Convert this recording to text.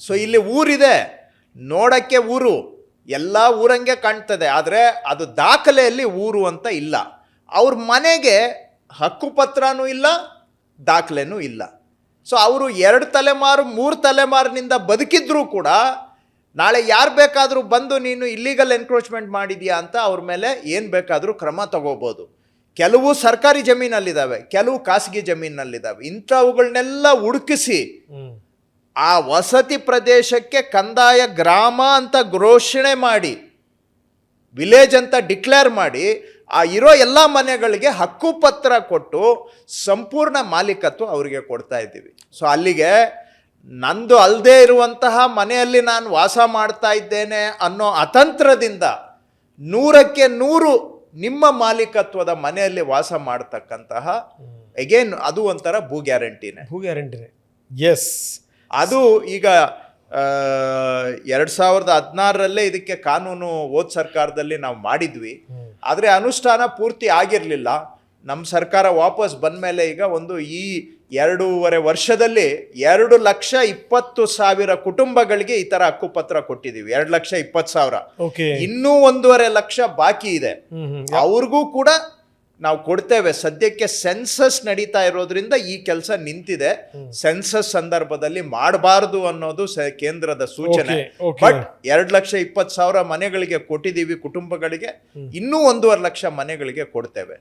So ಇಲ್ಲಿ ಊರಿದೆ, ನೋಡಕ್ಕೆ ಊರು ಎಲ್ಲ ಊರಂಗೆ ಕಾಣ್ತದೆ, ಆದರೆ ಅದು ದಾಖಲೆಯಲ್ಲಿ ಊರು ಅಂತ ಇಲ್ಲ. ಅವ್ರ ಮನೆಗೆ ಹಕ್ಕುಪತ್ರನೂ ಇಲ್ಲ, ದಾಖಲೆನೂ ಇಲ್ಲ. ಸೊ ಅವರು 2 ತಲೆಮಾರು 3 ತಲೆಮಾರಿನಿಂದ ಬದುಕಿದ್ರೂ ಕೂಡ ನಾಳೆ ಯಾರು ಬೇಕಾದರೂ ಬಂದು ನೀನು ಇಲ್ಲಿಗಲ್ ಎನ್ಕ್ರೋಚ್ಮೆಂಟ್ ಮಾಡಿದ್ಯಾ ಅಂತ ಅವ್ರ ಮೇಲೆ ಏನು ಬೇಕಾದರೂ ಕ್ರಮ ತಗೋಬೋದು. ಕೆಲವು ಸರ್ಕಾರಿ ಜಮೀನಲ್ಲಿದ್ದಾವೆ, ಕೆಲವು ಖಾಸಗಿ ಜಮೀನಲ್ಲಿದ್ದಾವೆ. ಇಂಥವುಗಳನ್ನೆಲ್ಲ ಹುಡುಕಿಸಿ ಆ ವಸತಿ ಪ್ರದೇಶಕ್ಕೆ ಕಂದಾಯ ಗ್ರಾಮ ಅಂತ ಘೋಷಣೆ ಮಾಡಿ, ವಿಲೇಜ್ ಅಂತ ಡಿಕ್ಲೇರ್ ಮಾಡಿ, ಆ ಇರೋ ಎಲ್ಲ ಮನೆಗಳಿಗೆ ಹಕ್ಕುಪತ್ರ ಕೊಟ್ಟು ಸಂಪೂರ್ಣ ಮಾಲೀಕತ್ವ ಅವರಿಗೆ ಕೊಡ್ತಾ ಇದ್ದೀವಿ. ಸೊ ಅಲ್ಲಿಗೆ ನಂದು ಅಲ್ಲದೆ ಇರುವಂತಹ ಮನೆಯಲ್ಲಿ ನಾನು ವಾಸ ಮಾಡ್ತಾ ಇದ್ದೇನೆ ಅನ್ನೋ ಅತಂತ್ರದಿಂದ 100ಕ್ಕೆ 100 ನಿಮ್ಮ ಮಾಲೀಕತ್ವದ ಮನೆಯಲ್ಲಿ ವಾಸ ಮಾಡ್ತಕ್ಕಂತಹ ಅಗೇನ್ ಅದು ಒಂಥರ ಭೂ ಗ್ಯಾರಂಟಿನೇ. ಎಸ್, ಅದು ಈಗ 2016ರಲ್ಲೇ ಇದಕ್ಕೆ ಕಾನೂನು ಹೋದ ಸರ್ಕಾರದಲ್ಲಿ ನಾವು ಮಾಡಿದ್ವಿ, ಆದರೆ ಅನುಷ್ಠಾನ ಪೂರ್ತಿ ಆಗಿರಲಿಲ್ಲ. ನಮ್ಮ ಸರ್ಕಾರ ವಾಪಸ್ ಬಂದ ಮೇಲೆ ಈಗ ಈ 2.5 ವರ್ಷದಲ್ಲಿ 2,20,000 ಕುಟುಂಬಗಳಿಗೆ ಈ ತರ ಹಕ್ಕುಪತ್ರ ಕೊಟ್ಟಿದ್ದೀವಿ. 2,20,000. ಇನ್ನೂ 1.5 ಲಕ್ಷ ಬಾಕಿ ಇದೆ, ಅವ್ರಿಗೂ ಕೂಡ ನಾವು ಕೊಡ್ತೇವೆ. ಸದ್ಯಕ್ಕೆ ಸೆನ್ಸಸ್ ನಡೀತಾ ಇರೋದ್ರಿಂದ ಈ ಕೆಲಸ ನಿಂತಿದೆ. ಸೆನ್ಸಸ್ ಸಂದರ್ಭದಲ್ಲಿ ಮಾಡಬಾರದು ಅನ್ನೋದು ಕೇಂದ್ರದ ಸೂಚನೆ. ಬಟ್ 2,20,000 ಮನೆಗಳಿಗೆ ಕೊಟ್ಟಿದ್ದೀವಿ ಕುಟುಂಬಗಳಿಗೆ, ಇನ್ನೂ 1.5 ಲಕ್ಷ ಮನೆಗಳಿಗೆ ಕೊಡ್ತೇವೆ.